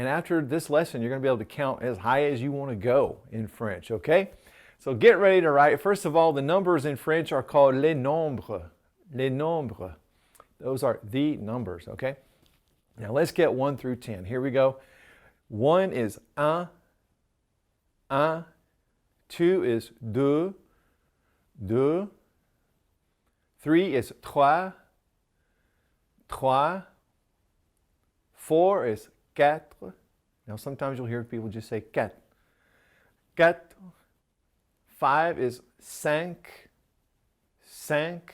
And after this lesson, you're going to be able to count as high as you want to go in French, okay? So get ready to write. First of all, the numbers in French are called les nombres. Les nombres. Those are the numbers, okay? Now let's get 1 through 10. Here we go. 1 is un, un. 2 is deux, deux. 3 is trois, trois. 4 is quatre. Now sometimes you'll hear people just say quatre. Quatre. 5 is cinq, cinq.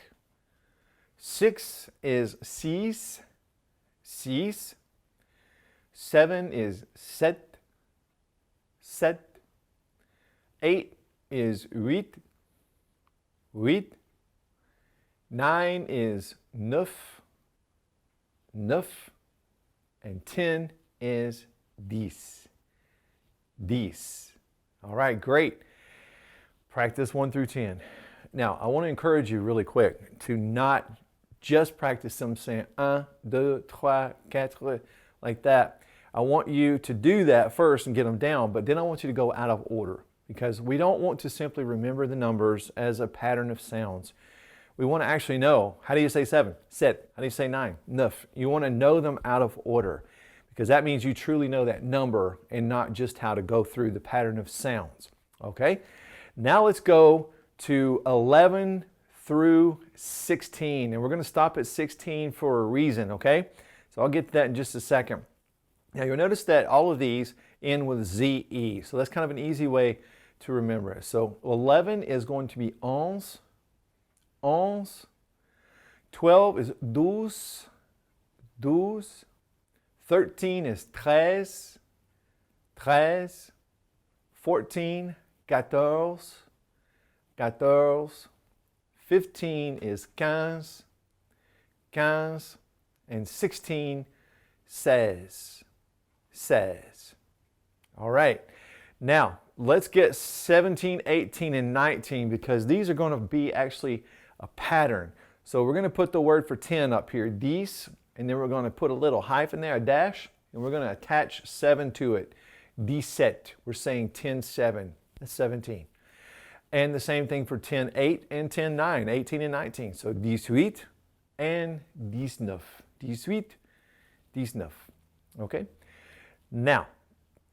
6 is six, six. 7 is sept, sept. 8 is huit, huit. 9 is neuf, neuf. And 10 is dix, dix. All right, great. Practice 1 through 10. Now, I want to encourage you really quick to not just practice them saying un, deux, trois, quatre, like that. I want you to do that first and get them down, but then I want you to go out of order because we don't want to simply remember the numbers as a pattern of sounds. We want to actually know, how do you say 7? Sept. How do you say 9? Neuf. You want to know them out of order because that means you truly know that number and not just how to go through the pattern of sounds. Okay? Now let's go to 11 through 16, and we're going to stop at 16 for a reason, okay? So I'll get to that in just a second. Now you'll notice that all of these end with ZE, so that's kind of an easy way to remember it. So 11 is going to be onze, onze. 12 is douze, douze. 13 is treize, treize. 14, quatorze, quatorze. 15 is quinze, quinze. And 16, seize, seize. All right. Now, let's get 17, 18, and 19 because these are going to be actually a pattern. So we're going to put the word for 10 up here, dix, and then we're going to put a little hyphen there, a dash, and we're going to attach 7 to it. 17. We're saying 10, 7. That's 17. And the same thing for 10, 8 and 10, 9, 18 and 19. So 18 and 19. 18, 19. Okay? Now,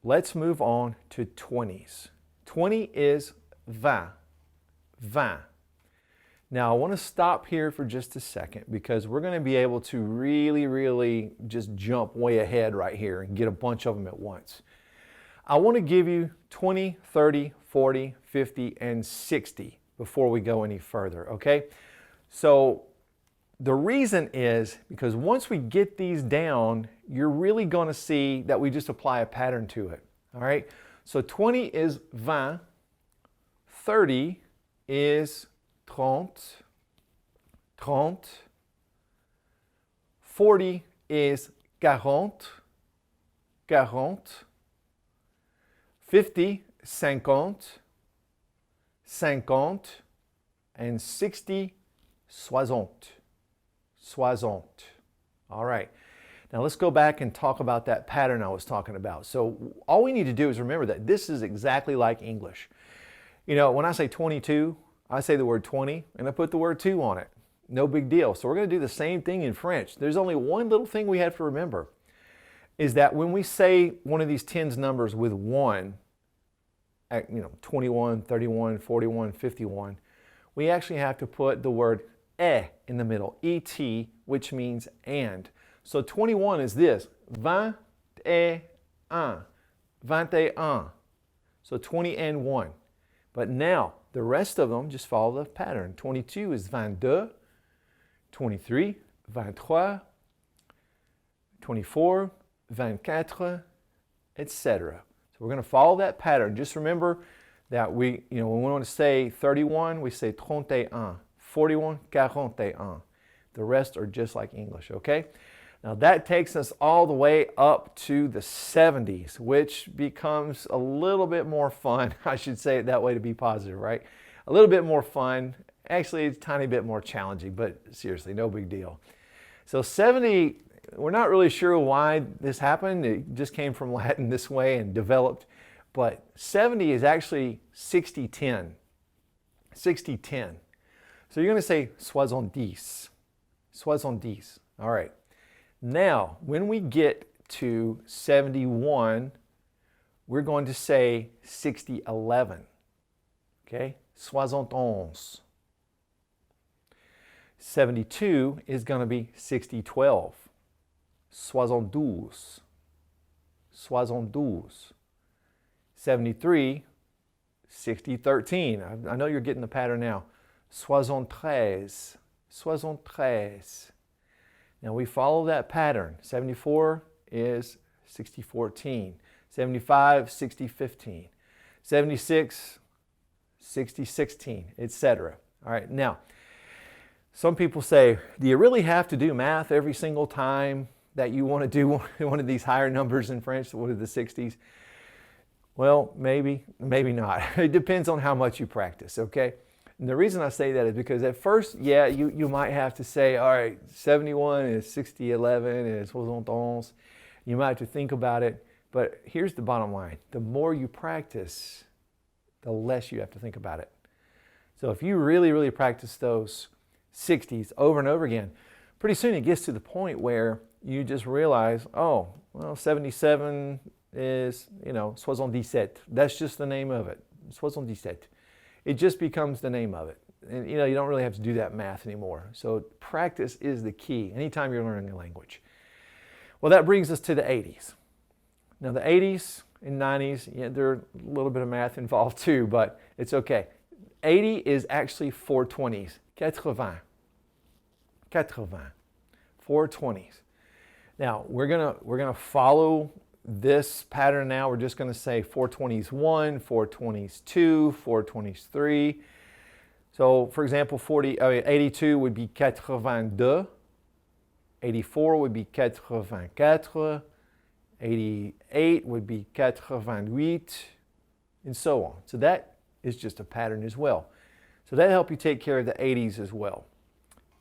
let's move on to 20s. 20 is vingt, vingt. Now, I want to stop here for just a second because we're going to be able to really just jump way ahead right here and get a bunch of them at once. I want to give you 20, 30, 40, 50, and 60 before we go any further, okay? So the reason is because once we get these down, you're really going to see that we just apply a pattern to it, all right? So 20 is vingt, 30 is trente, trente. 40 is quarante, quarante. 50, cinquante, cinquante. And 60, soixante, soixante. All right. Now let's go back and talk about that pattern I was talking about. So all we need to do is remember that this is exactly like English. You know, when I say 22, I say the word 20 and I put the word 2 on it. No big deal. So we're going to do the same thing in French. There's only one little thing we have to remember is that when we say one of these tens numbers with 1, 21, 31, 41, 51, we actually have to put the word in the middle, et, which means and. So 21 is this, vingt et un, vingt et un. So 20 and 1. But now, the rest of them just follow the pattern. 22 is vingt-deux, 23, vingt-trois, 24, vingt-quatre, etc. So we're going to follow that pattern. Just remember that when we want to say 31, we say 31, 41, 41. The rest are just like English, okay? Now that takes us all the way up to the 70s, which becomes a little bit more fun. I should say it that way to be positive, right? A little bit more fun. Actually, it's a tiny bit more challenging, but seriously, no big deal. So 70 we're not really sure why this happened. It just came from Latin this way and developed. But 70 is actually 60-10. 60-10. So you're going to say soixante-dix. Soixante-dix. All right. Now, when we get to 71, we're going to say 60-11. Okay? Soixante-onze. 72 is going to be 60-12. Soixante-douze. Soixante-douze. 73, 60-13. I know you're getting the pattern now. Soixante-treize. Soixante-treize. Now we follow that pattern. 74 is 60-14. 75, 60-15. 76, 60-16, etc. All right, now, some people say, do you really have to do math every single time that you want to do one of these higher numbers in French, one of the 60s? Well, maybe, maybe not. It depends on how much you practice, okay? And the reason I say that is because at first, yeah, you might have to say, all right, 71 is 60-11 is soixante-onze. You might have to think about it, but here's the bottom line. The more you practice, the less you have to think about it. So if you really, really practice those 60s over and over again, pretty soon it gets to the point where you just realize, oh, well, 77 is, soixante-dix-sept. That's just the name of it, soixante-dix-sept. It just becomes the name of it. And, you don't really have to do that math anymore. So practice is the key anytime you're learning a language. Well, that brings us to the 80s. Now, the 80s and 90s, yeah, there's a little bit of math involved too, but it's okay. 80 is actually 420s. 80. 80. 420s. Now, we're gonna follow this pattern now. We're just going to say 420s 1, 420s 2, 420s 3. So, for example, 82 would be 82. 84 would be 84. 88 would be 88, and so on. So that is just a pattern as well. So that helps you take care of the 80s as well.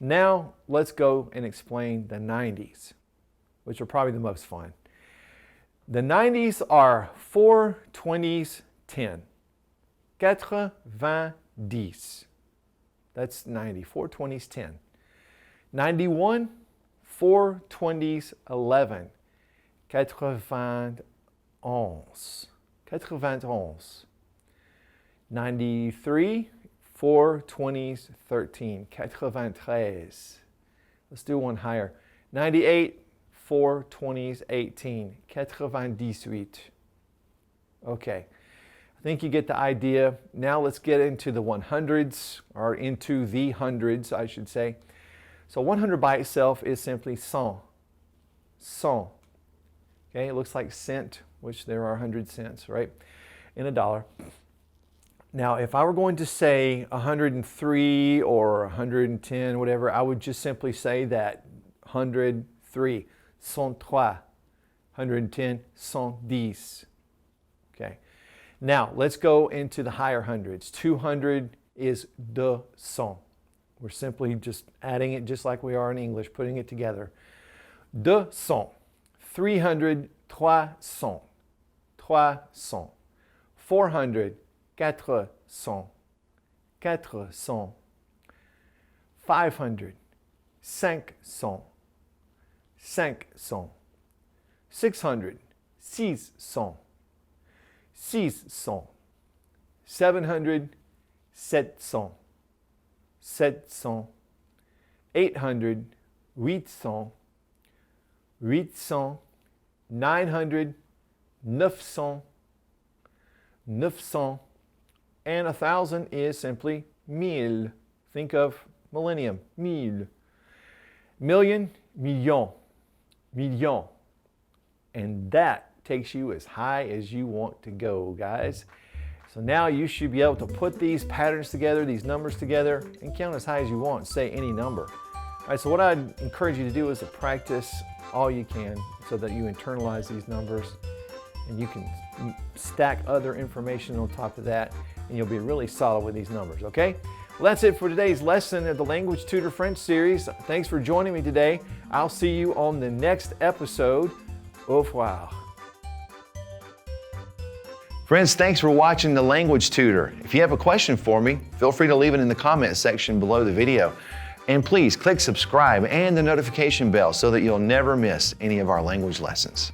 Now, let's go and explain the 90s, which are probably the most fun. The 90s are 4 20s 10. 90. That's 90. 4 20s 10. 91, 4 20s 11. 91. 91. 93, 4 20s 13. 93. Let's do one higher. 98, 4 20s 18. 98. Okay, I think you get the idea. Now let's get into the 100s, or into the hundreds, I should say. So 100 by itself is simply cent. Cent. Okay, it looks like cent, which there are 100 cents, right, in a dollar. Now, if I were going to say 103 or 110, whatever, I would just simply say that 103. 103, 110, 110. Okay. Now, let's go into the higher hundreds. 200 is 200. We're simply just adding it just like we are in English, putting it together. 200. 300, 300. 300. 400, 400. 400. 500, 500. 500. 600, 600. 600. 700, 700. 700. 800, 800. 800. 900, 900. 900. And 1,000 is simply 1000. Think of millennium, 1000. Million, million. Million. And that takes you as high as you want to go, guys. So now you should be able to put these patterns together, these numbers together, and count as high as you want. Say any number. All right, so what I'd encourage you to do is to practice all you can so that you internalize these numbers, and you can stack other information on top of that, and you'll be really solid with these numbers, okay? Well, that's it for today's lesson of the Language Tutor French series. Thanks for joining me today. I'll see you on the next episode. Au revoir. Friends, thanks for watching the Language Tutor. If you have a question for me, feel free to leave it in the comment section below the video. And please click subscribe and the notification bell so that you'll never miss any of our language lessons.